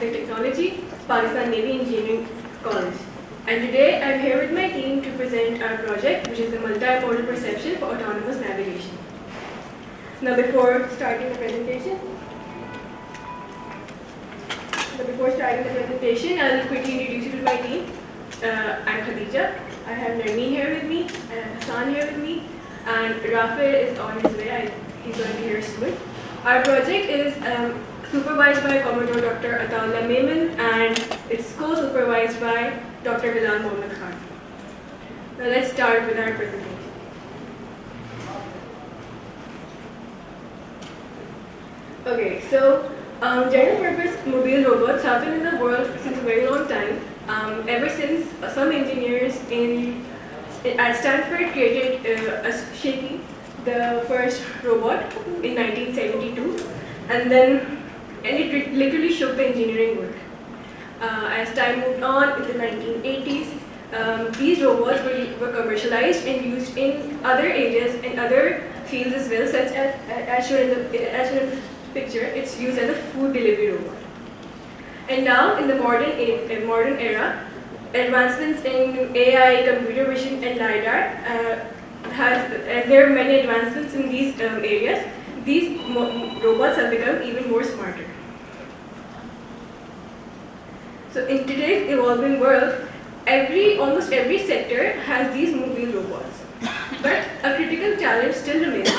Agri Technology, Pakistan Navy Engineering College. And today I'm here with my team to present our project, which is the multimodal perception for autonomous navigation. Now before starting the presentation, I'll quickly introduce you to my team. I'm Khadija. I have Narmeen here with me, I have Hassan here with me, and Rafael is on his way. He's going to be here soon. Our project is supervised by Commodore Dr. Ataullah Memon, and it's co-supervised by Dr. Bilal Mohammad Khan. Now let's start with our presentation. Okay, so general purpose mobile robots have been in the world since a very long time. Ever since some engineers at Stanford created Shaky, the first robot in 1972, and it literally shook the engineering world. As time moved on in the 1980s, these robots were commercialized and used in other areas and other fields as well, such as shown in the picture. It's used as a food delivery robot. And now, in the modern era, advancements in AI, computer vision, and LiDAR as there are many advancements in these areas, these robots have become even more smarter. So in today's evolving world, almost every sector has these mobile robots. But a critical challenge still remains,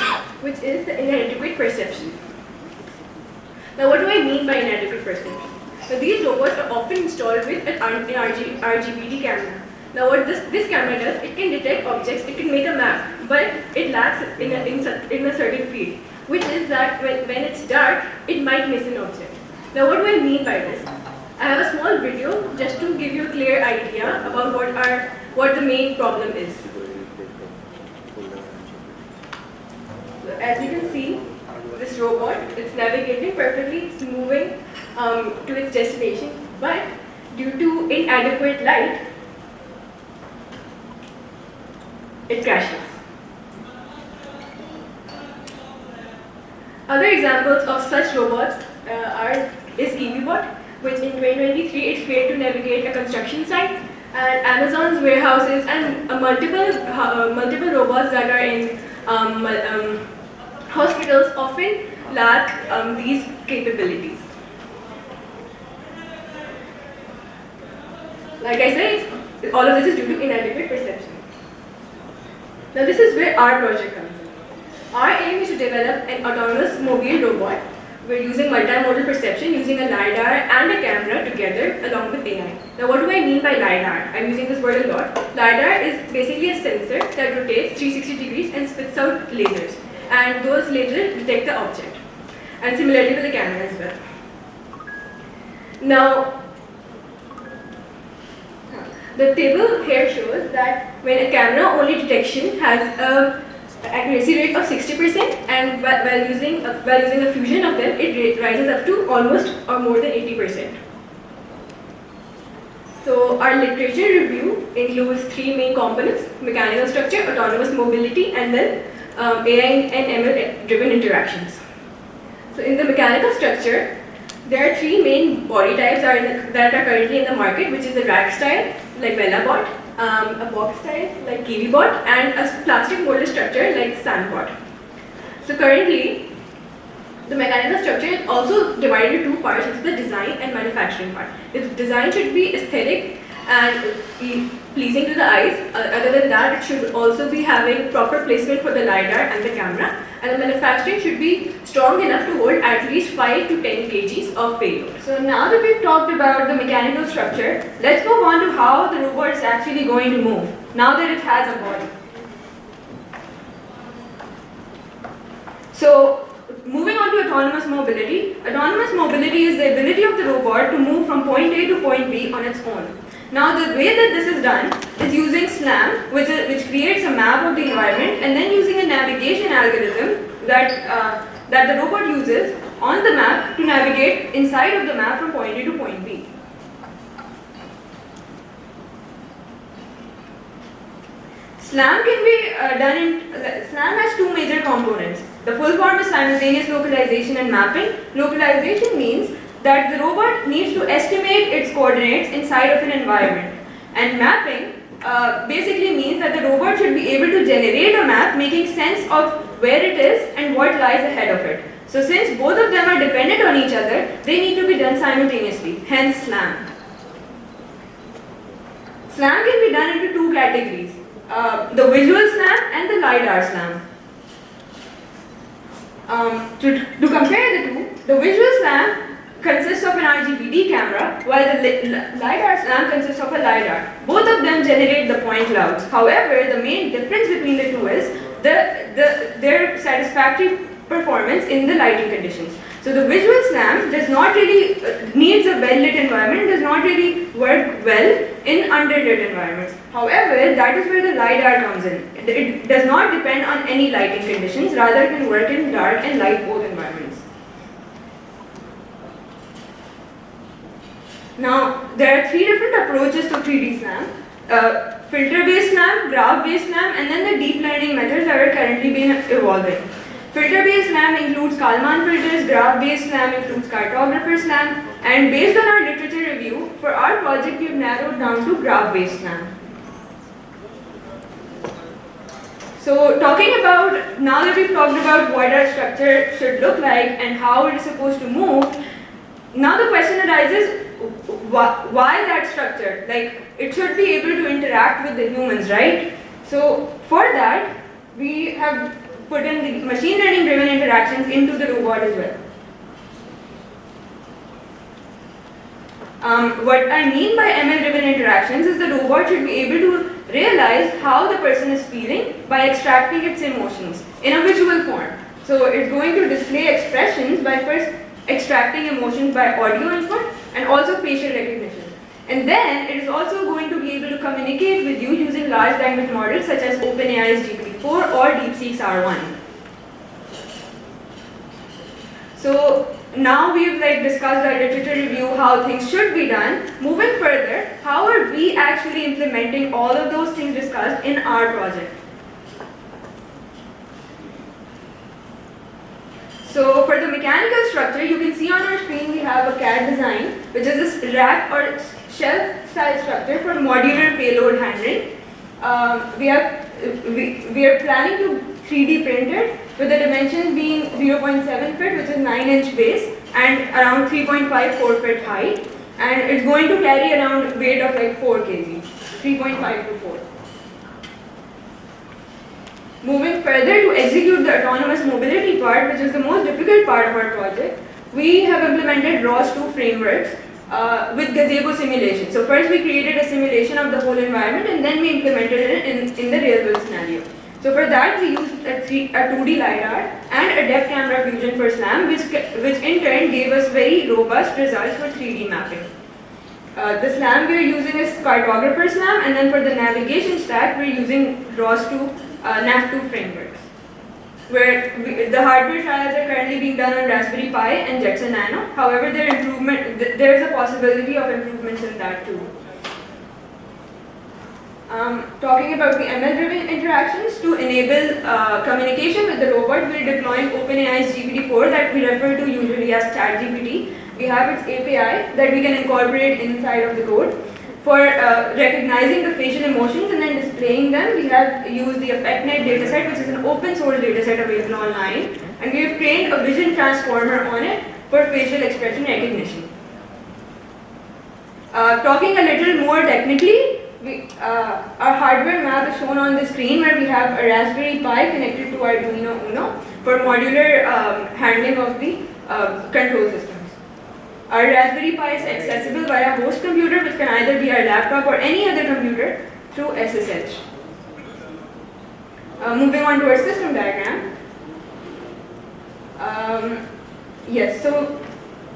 which is the inadequate perception. Now what do I mean by inadequate perception? So these robots are often installed with an RGBD camera. Now what this camera does, it can detect objects, it can make a map, but it lacks in a certain field, which is that when it's dark, it might miss an object. Now what do I mean by this? I have a small video just to give you a clear idea about what the main problem is. So as you can see, this robot, it's navigating perfectly, it's moving to its destination, but due to inadequate light, it crashes. Other examples of such robots is KiwiBot, which in 2023 it failed to navigate a construction site, and Amazon's warehouses, and multiple robots that are in hospitals often lack these capabilities. Like I said, all of this is due to inadequate perception. Now this is where our project comes in. Our aim is to develop an autonomous mobile robot. We're using multimodal perception, using a LiDAR and a camera together along with AI. Now what do I mean by LiDAR? I'm using this word a lot. LiDAR is basically a sensor that rotates 360 degrees and spits out lasers. And those lasers detect the object. And similarly with the camera as well. Now, the table here shows that when a camera only detection has an accuracy rate of 60%, and while using a fusion of them, it rises up to almost or more than 80%. So our literature review includes three main components: mechanical structure, autonomous mobility, and then AI and ML driven interactions. So in the mechanical structure, there are three main body types that are currently in the market, which is the rack style, like VellaBot, a box style, like KiwiBot, and a plastic molded structure, like SandBot. So currently, the mechanical structure is also divided into two parts, which is the design and manufacturing part. The design should be aesthetic and pleasing to the eyes. Other than that, it should also be having proper placement for the LiDAR and the camera. And the manufacturing should be strong enough to hold at least 5 to 10 kgs of payload. So now that we've talked about the mechanical structure, let's move on to how the robot is actually going to move, now that it has a body. So, moving on to autonomous mobility. Autonomous mobility is the ability of the robot to move from point A to point B on its own. Now the way that this is done is using SLAM, which creates a map of the environment, and then using a navigation algorithm that the robot uses on the map to navigate inside of the map from point A to point B. SLAM can be done in, SLAM has two major components. The full form is simultaneous localization and mapping. Localization means that the robot needs to estimate its coordinates inside of an environment. And mapping basically means that the robot should be able to generate a map making sense of where it is and what lies ahead of it. So since both of them are dependent on each other, they need to be done simultaneously, hence SLAM. SLAM can be done into two categories, the visual SLAM and the LiDAR SLAM. To compare the two, the visual SLAM consists of an RGBD camera, while the LiDAR SLAM consists of a LiDAR. Both of them generate the point clouds. However, the main difference between the two is their satisfactory performance in the lighting conditions. So the visual SLAM does not really needs a well-lit environment, does not really work well in underlit environments. However, that is where the LiDAR comes in. It does not depend on any lighting conditions, rather it can work in dark and light both environments. Now, there are three different approaches to 3D SLAM. Filter-based SLAM, graph-based SLAM, and then the deep learning methods that are currently being evolving. Filter-based SLAM includes Kalman filters, graph-based SLAM includes cartographer SLAM, and based on our literature review, for our project we've narrowed down to graph-based SLAM. So talking about, now that we've talked about what our structure should look like and how it is supposed to move, now the question arises, why that structure? Like, it should be able to interact with the humans, right? So for that, we have put in the machine learning driven interactions into the robot as well. What I mean by ML driven interactions is the robot should be able to realize how the person is feeling by extracting its emotions in a visual form. So it's going to display expressions by first extracting emotions by audio input and also facial recognition. And then it is also going to be able to communicate with you using large language models such as OpenAI's GPT-4 or DeepSeek's R1. So now we've discussed our literature review, how things should be done. Moving further, how are we actually implementing all of those things discussed in our project? So for the mechanical structure, you can see on our screen we have a CAD design, which is this rack or shelf style structure for modular payload handling. We are planning to 3D print it with the dimensions being 0.7 feet, which is 9-inch base, and around 3.54 feet height. And it's going to carry around weight of 4 kg, 3.5 to 4. Moving further, to execute the autonomous mobility part, which is the most difficult part of our project, we have implemented ROS2 frameworks with gazebo simulation. So first we created a simulation of the whole environment and then we implemented it in the real world scenario. So for that we used a 2D LiDAR and a depth camera fusion for SLAM, which in turn gave us very robust results for 3D mapping. The SLAM we are using is cartographer SLAM, and then for the navigation stack we are using ROS2 NAV2 frameworks, where the hardware trials are currently being done on Raspberry Pi and Jetson Nano. However, there is a possibility of improvements in that too. Talking about the ML-driven interactions, to enable communication with the robot, we are deploying OpenAI's GPT-4 that we refer to usually as ChatGPT. We have its API that we can incorporate inside of the code. For recognizing the facial emotions and then displaying them, we have used the AffectNet dataset, which is an open source dataset available online, and we have trained a vision transformer on it for facial expression recognition. Talking a little more technically, our hardware map is shown on the screen, where we have a Raspberry Pi connected to Arduino Uno for modular handling of the control systems. Our Raspberry Pi is accessible via host computer, which can either be our laptop or any other computer through SSH. Moving on to our system diagram. Yes, so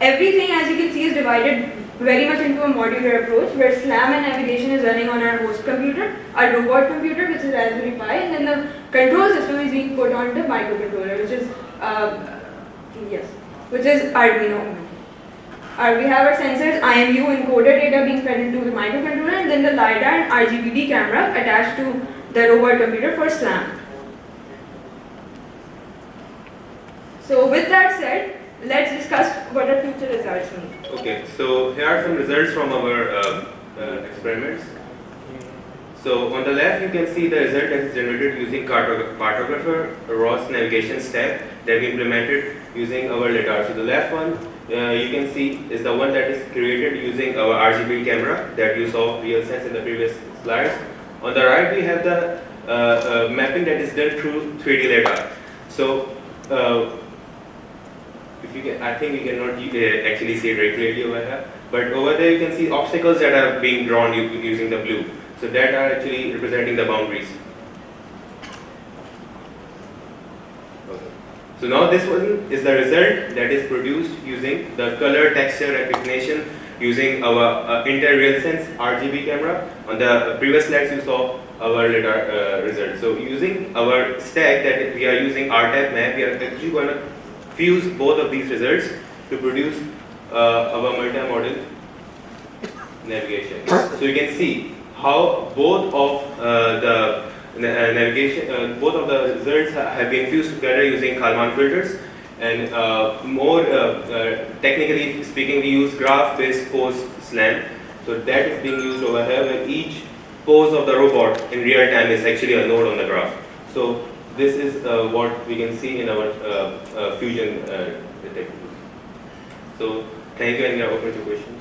everything, as you can see, is divided very much into a modular approach, where SLAM and navigation is running on our host computer, our robot computer, which is Raspberry Pi, and then the control system is being put on the microcontroller, which is Arduino Uno. We have our sensors, IMU encoder data being fed into the microcontroller, and then the LiDAR and RGBD camera attached to the robot computer for SLAM. So with that said, let's discuss what our future results mean. Okay, so here are some results from our experiments. So on the left, you can see the result that is generated using cartographer ROS navigation stack that we implemented using our LiDAR. So the left one you can see is the one that is created using our RGB camera that you saw RealSense in the previous slides. On the right, we have the mapping that is done through 3D LiDAR. So if you can, I think we cannot actually see it very clearly over here, but over there you can see obstacles that are being drawn using the blue. So that are actually representing the boundaries. Okay. So now this one is the result that is produced using the color texture recognition using our Intel RealSense RGB camera. On the previous slides you saw our LiDAR result. So using our stack that we are using RTAP map, we are actually going to fuse both of these results to produce our multi-modal navigation. So you can see how both of the navigation, both of the results have been fused together using Kalman filters, and more technically speaking, we use graph-based pose SLAM. So that is being used over here, where each pose of the robot in real time is actually a node on the graph. So this is what we can see in our fusion detectors. So thank you, and we are open to questions.